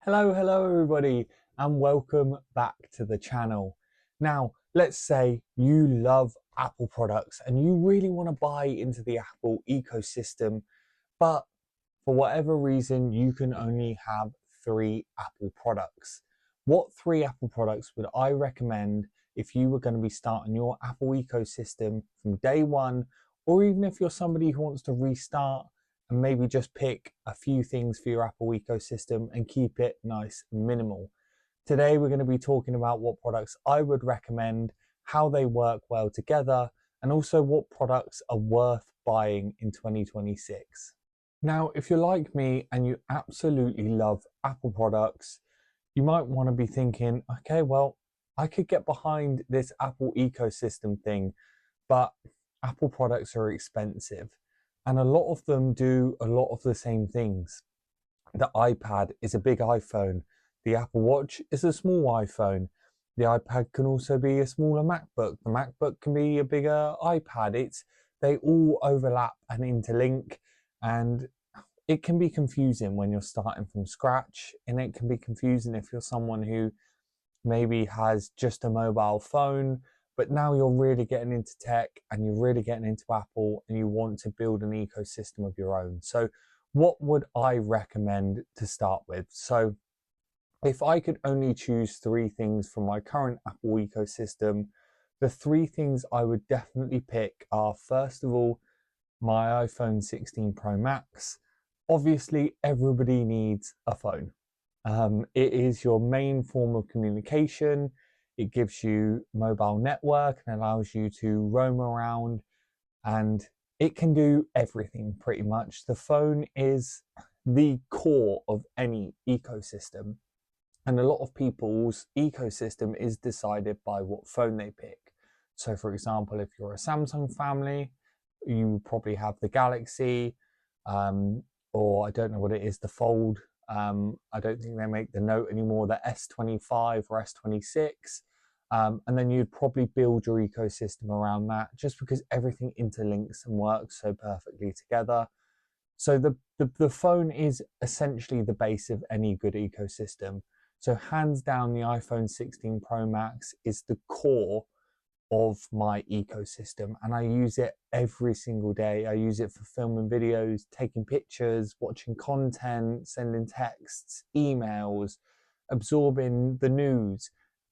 Hello everybody, and welcome back to the channel. Now, let's say you love Apple products and you really want to buy into the Apple ecosystem, but for whatever reason, you can only have 3 Apple products. What 3 Apple products would I recommend if you were going to be starting your Apple ecosystem from day one, or even if you're somebody who wants to restart and maybe just pick a few things for your Apple ecosystem and keep it nice and minimal? Today, we're going to be talking about what products I would recommend, how they work well together, and also what products are worth buying in 2026. Now, if you're like me and you absolutely love Apple products, you might want to be thinking, okay, well, I could get behind this Apple ecosystem thing, but Apple products are expensive and a lot of them do a lot of the same things. The iPad is a big iPhone. The Apple Watch is a small iPhone. The iPad can also be a smaller MacBook. The MacBook can be a bigger iPad. They all overlap and interlink, and it can be confusing when you're starting from scratch, and it can be confusing if you're someone who maybe has just a mobile phone, but now you're really getting into tech and you're really getting into Apple and you want to build an ecosystem of your own. So what would I recommend to start with? So if I could only choose 3 things from my current Apple ecosystem, the 3 things I would definitely pick are, first of all, my iPhone 16 Pro Max. Obviously, everybody needs a phone. It is your main form of communication. It gives you mobile network and allows you to roam around, and it can do everything pretty much. The phone is the core of any ecosystem, and a lot of people's ecosystem is decided by what phone they pick. So for example, if you're a Samsung family, you probably have the Galaxy, or I don't know what it is, the Fold. I don't think they make the Note anymore, the S25 or S26. And then you'd probably build your ecosystem around that, just because everything interlinks and works so perfectly together. So the phone is essentially the base of any good ecosystem. So hands down, the iPhone 16 Pro Max is the core of my ecosystem, and I use it every single day. I use it for filming videos, taking pictures, watching content, sending texts, emails, absorbing the news,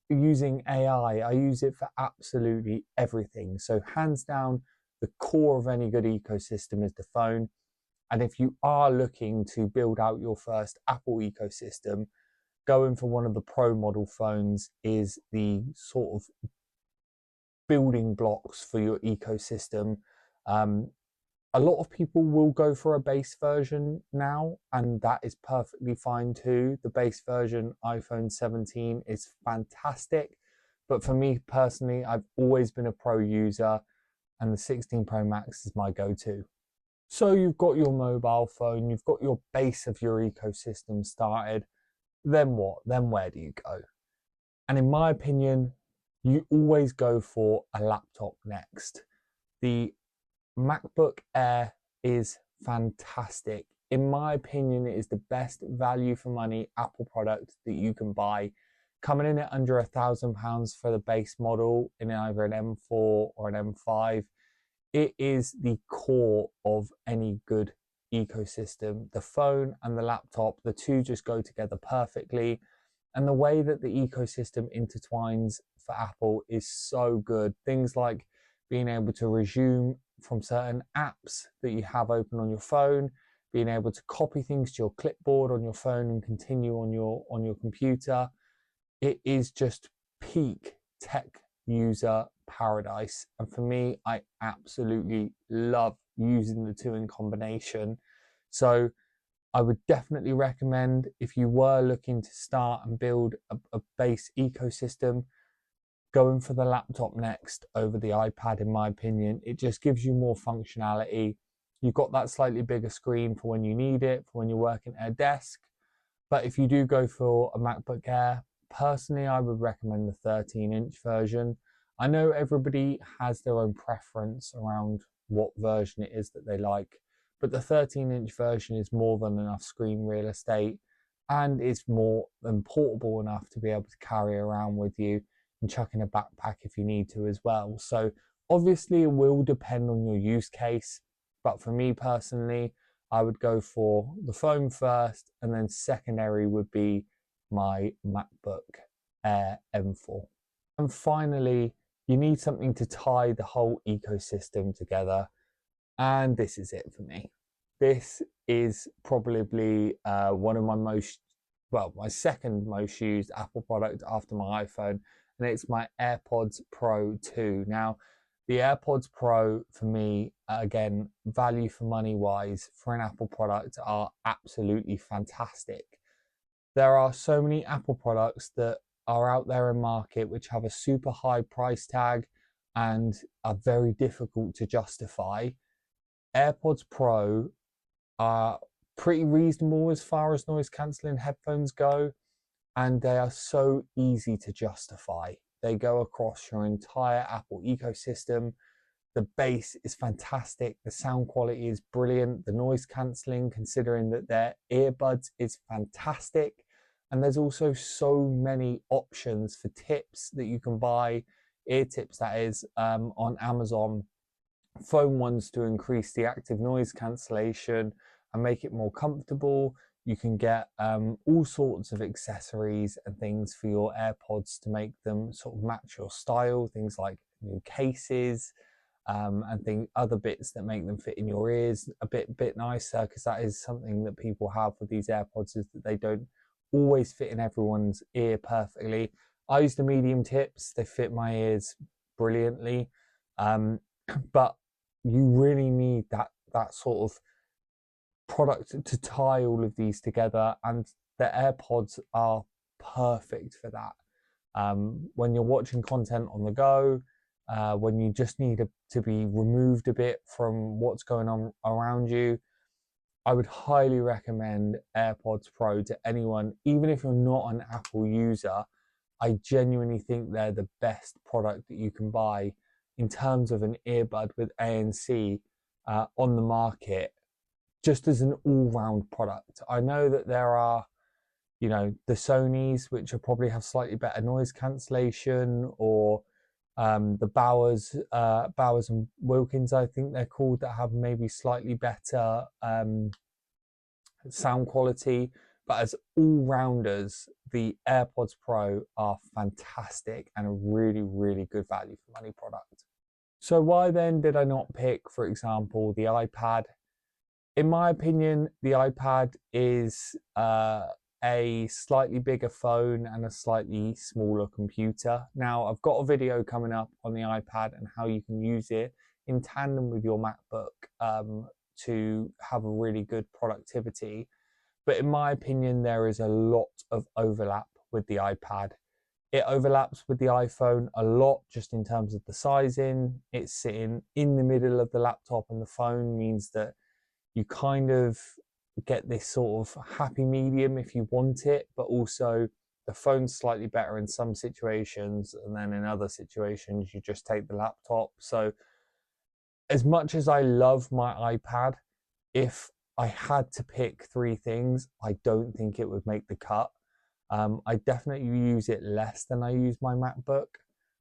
using AI. I use it for absolutely everything. So hands down, the core of any good ecosystem is the phone. And if you are looking to build out your first Apple ecosystem, going for one of the Pro model phones is the sort of building blocks for your ecosystem. A lot of people will go for a base version now, and that is perfectly fine too. The base version iPhone 17 is fantastic, but for me personally, I've always been a Pro user, and the 16 Pro Max is my go-to. So you've got your mobile phone, you've got your base of your ecosystem started. Then what? Then where do you go? And in my opinion, you always go for a laptop next. The MacBook Air is fantastic. In my opinion, it is the best value for money Apple product that you can buy. Coming in at under £1,000 for the base model in either an M4 or an M5, it is the core of any good ecosystem. The phone and the laptop, the two just go together perfectly. And the way that the ecosystem intertwines for Apple is so good. Things like being able to resume from certain apps that you have open on your phone, being able to copy things to your clipboard on your phone and continue on your computer. It is just peak tech user paradise. And for me, I absolutely love using the two in combination. So I would definitely recommend, if you were looking to start and build a base ecosystem, going for the laptop next over the iPad. In my opinion, it just gives you more functionality. You've got that slightly bigger screen for when you need it, for when you're working at a desk. But if you do go for a MacBook Air, personally, I would recommend the 13-inch version. I know everybody has their own preference around what version it is that they like, but the 13-inch version is more than enough screen real estate. and it's more than portable enough to be able to carry around with you and chuck in a backpack if you need to as well. So obviously it will depend on your use case, but for me personally, I would go for the phone first, and then secondary would be my MacBook Air M4. And finally, you need something to tie the whole ecosystem together, and this is it for me. This is probably one of my my second most used Apple product after my iPhone, and it's my AirPods Pro 2. Now, the AirPods Pro for me, again, value for money wise for an Apple product, are absolutely fantastic. There are so many Apple products that are out there in market which have a super high price tag and are very difficult to justify. AirPods Pro are pretty reasonable as far as noise cancelling headphones go, and they are so easy to justify. They go across your entire Apple ecosystem. The bass is fantastic. The sound quality is brilliant. The noise cancelling, considering that their earbuds, is fantastic. And there's also so many options for tips that you can buy, ear tips that is, on Amazon, foam ones to increase the active noise cancellation and make it more comfortable. You can get all sorts of accessories and things for your AirPods to make them sort of match your style, things like new cases, and other bits that make them fit in your ears a bit nicer, because that is something that people have with these AirPods, is that they don't always fit in everyone's ear perfectly. I use the medium tips, they fit my ears brilliantly, but you really need that sort of product to tie all of these together, and the AirPods are perfect for that. When you're watching content on the go, when you just need to be removed a bit from what's going on around you, I would highly recommend AirPods Pro to anyone, even if you're not an Apple user. I genuinely think they're the best product that you can buy in terms of an earbud with ANC on the market, just as an all-round product. I know that there are, the Sonys, which will probably have slightly better noise cancellation, or the Bowers and Wilkins, I think they're called, that have maybe slightly better sound quality. But as all-rounders, the AirPods Pro are fantastic and a really, really good value for money product. So why then did I not pick, for example, the iPad? In my opinion, the iPad is a slightly bigger phone and a slightly smaller computer. Now, I've got a video coming up on the iPad and how you can use it in tandem with your MacBook to have a really good productivity. But in my opinion, there is a lot of overlap with the iPad. It overlaps with the iPhone a lot, just in terms of the sizing. It's sitting in the middle of the laptop, and the phone means that you kind of get this sort of happy medium if you want it, but also the phone's slightly better in some situations, and then in other situations you just take the laptop. So as much as I love my iPad, if I had to pick three things, I don't think it would make the cut. I definitely use it less than I use my MacBook.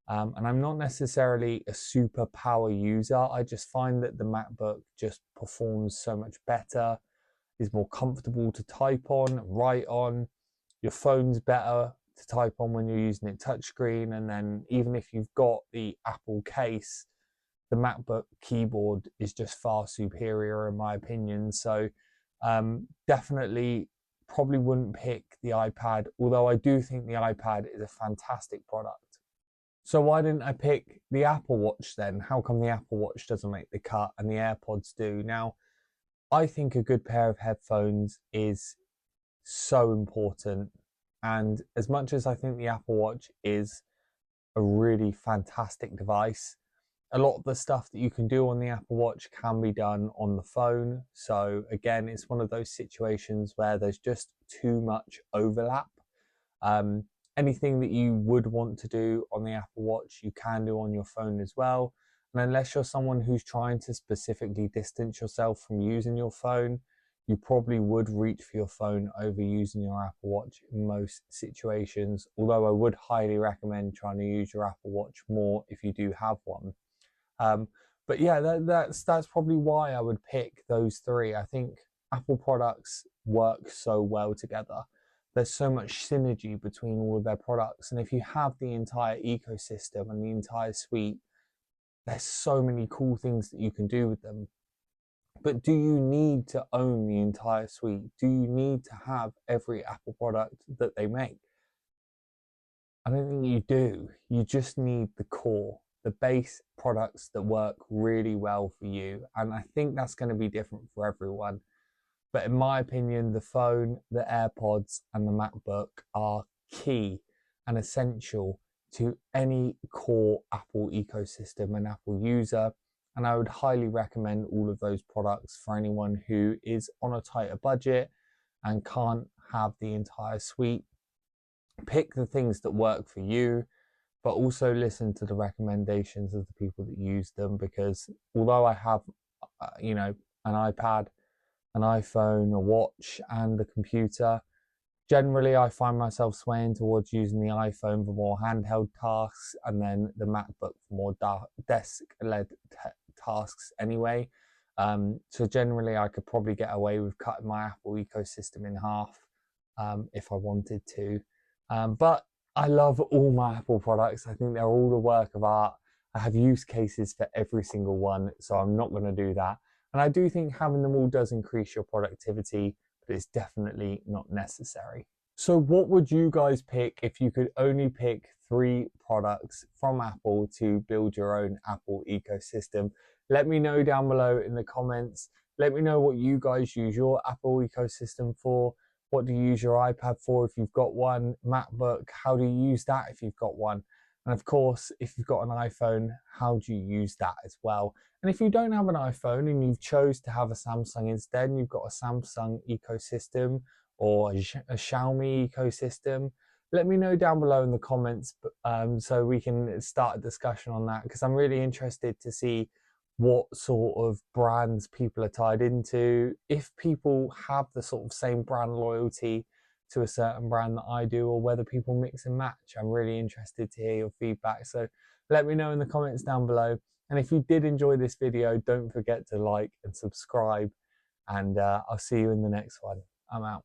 And I'm not necessarily a super power user. I just find that the MacBook just performs so much better, is more comfortable to type on, write on. Your phone's better to type on when you're using it touchscreen. And then even if you've got the Apple case, the MacBook keyboard is just far superior in my opinion. So definitely probably wouldn't pick the iPad, although I do think the iPad is a fantastic product. So why didn't I pick the Apple Watch then? How come the Apple Watch doesn't make the cut and the AirPods do? Now, I think a good pair of headphones is so important. And as much as I think the Apple Watch is a really fantastic device, a lot of the stuff that you can do on the Apple Watch can be done on the phone. So again, it's one of those situations where there's just too much overlap. Anything that you would want to do on the Apple Watch, you can do on your phone as well. And unless you're someone who's trying to specifically distance yourself from using your phone, you probably would reach for your phone over using your Apple Watch in most situations, although I would highly recommend trying to use your Apple Watch more if you do have one. But yeah, that's probably why I would pick those three. I think Apple products work so well together. There's so much synergy between all of their products, and if you have the entire ecosystem and the entire suite, there's so many cool things that you can do with them. But do you need to own the entire suite? Do you need to have every Apple product that they make? I don't think you do. You just need the core, the base products that work really well for you. And I think that's going to be different for everyone. But in my opinion, the phone, the AirPods, and the MacBook are key and essential to any core Apple ecosystem and Apple user. And I would highly recommend all of those products for anyone who is on a tighter budget and can't have the entire suite. Pick the things that work for you, but also listen to the recommendations of the people that use them, because although I have, an iPad, an iPhone, a watch, and a computer, generally I find myself swaying towards using the iPhone for more handheld tasks and then the MacBook for more desk-led tasks anyway. So generally I could probably get away with cutting my Apple ecosystem in half if I wanted to. But I love all my Apple products. I think they're all a work of art. I have use cases for every single one, so I'm not going to do that. And I do think having them all does increase your productivity, but it's definitely not necessary. So what would you guys pick if you could only pick 3 products from Apple to build your own Apple ecosystem? Let me know down below in the comments. Let me know what you guys use your Apple ecosystem for. What do you use your iPad for if you've got one? MacBook, how do you use that if you've got one? And of course, if you've got an iPhone, how do you use that as well? And if you don't have an iPhone and you've chose to have a Samsung instead, and you've got a Samsung ecosystem or a Xiaomi ecosystem, let me know down below in the comments so we can start a discussion on that, because I'm really interested to see what sort of brands people are tied into, if people have the sort of same brand loyalty to a certain brand that I do, or whether people mix and match. I'm really interested to hear your feedback, so let me know in the comments down below. And if you did enjoy this video, don't forget to like and subscribe, and I'll see you in the next one. I'm out.